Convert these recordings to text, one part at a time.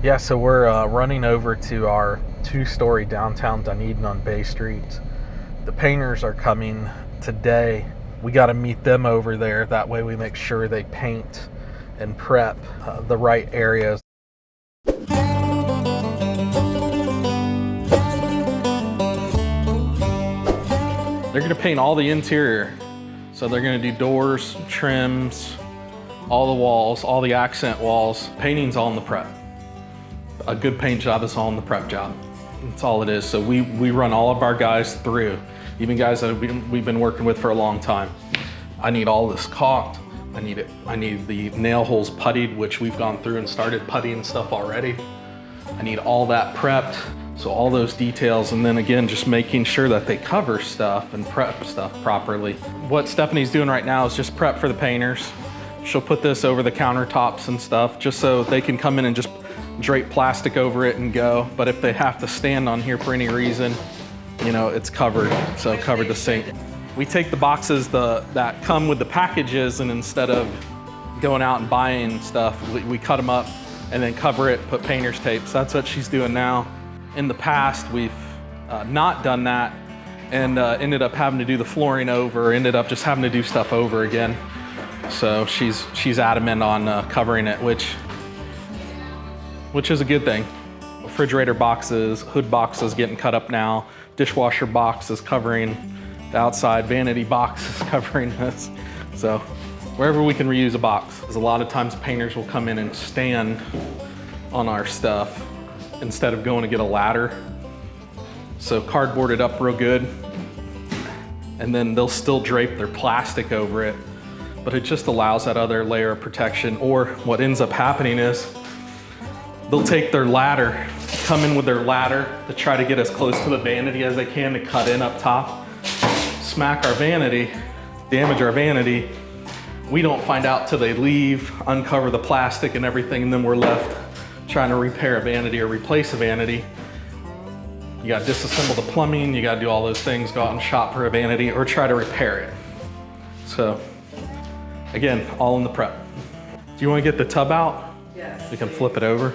Yeah, so we're running over to our 2-story downtown Dunedin on Bay Street. The painters are coming today. We got to meet them over there. That way we make sure they paint and prep the right areas. They're going to paint all the interior. So they're going to do doors, trims, all the walls, all the accent walls. Painting's all in the prep. A good paint job is all in the prep job. That's all it is. So we run all of our guys through, even guys that we've been working with for a long time. I need all this caulked. I need the nail holes puttied, which we've gone through and started puttying stuff already. I need all that prepped. So all those details, and then again, just making sure that they cover stuff and prep stuff properly. What Stephanie's doing right now is just prep for the painters. She'll put this over the countertops and stuff, just so they can come in and just drape plastic over it and go. But if they have to stand on here for any reason, you know, it's covered, so covered the sink. We take the boxes that come with the packages, and instead of going out and buying stuff, we cut them up and then cover it, put painter's tape. So that's what she's doing now. In the past, we've not done that and ended up having to do the flooring over, ended up just having to do stuff over again. So she's adamant on covering it, which is a good thing. Refrigerator boxes, hood boxes getting cut up now, dishwasher boxes covering the outside, vanity boxes covering this. So wherever we can reuse a box, because a lot of times painters will come in and stand on our stuff instead of going to get a ladder. So cardboard it up real good, and then they'll still drape their plastic over it, but it just allows that other layer of protection. Or what ends up happening is they'll take their ladder, come in with their ladder to try to get as close to the vanity as they can to cut in up top, smack our vanity, damage our vanity. We don't find out till they leave, uncover the plastic and everything, and then we're left trying to repair a vanity or replace a vanity. You got to disassemble the plumbing, you got to do all those things, go out and shop for a vanity or try to repair it. So again, all in the prep. Do you want to get the tub out? Yes. We can flip it over.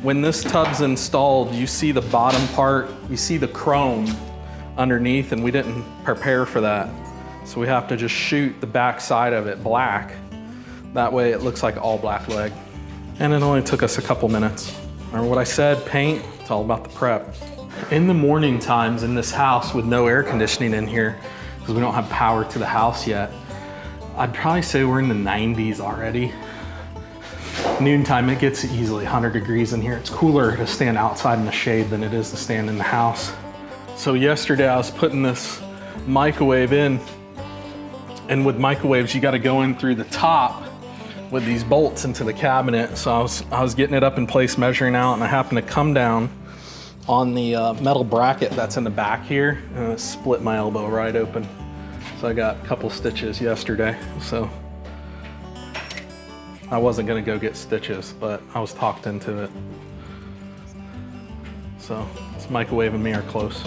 When this tub's installed, you see the bottom part, you see the chrome underneath, and we didn't prepare for that. So we have to just shoot the back side of it black. That way it looks like all black leg. And it only took us a couple minutes. Remember what I said, paint, it's all about the prep. In the morning times in this house with no air conditioning in here, because we don't have power to the house yet, I'd probably say we're in the 90s already. Noontime, it gets easily 100 degrees in here. It's cooler to stand outside in the shade than it is to stand in the house. So yesterday I was putting this microwave in, and with microwaves, you gotta go in through the top with these bolts into the cabinet. So I was getting it up in place, measuring out, and I happened to come down on the metal bracket that's in the back here, and it split my elbow right open. So I got a couple stitches yesterday. So I wasn't gonna go get stitches, but I was talked into it. So this microwave and me are close.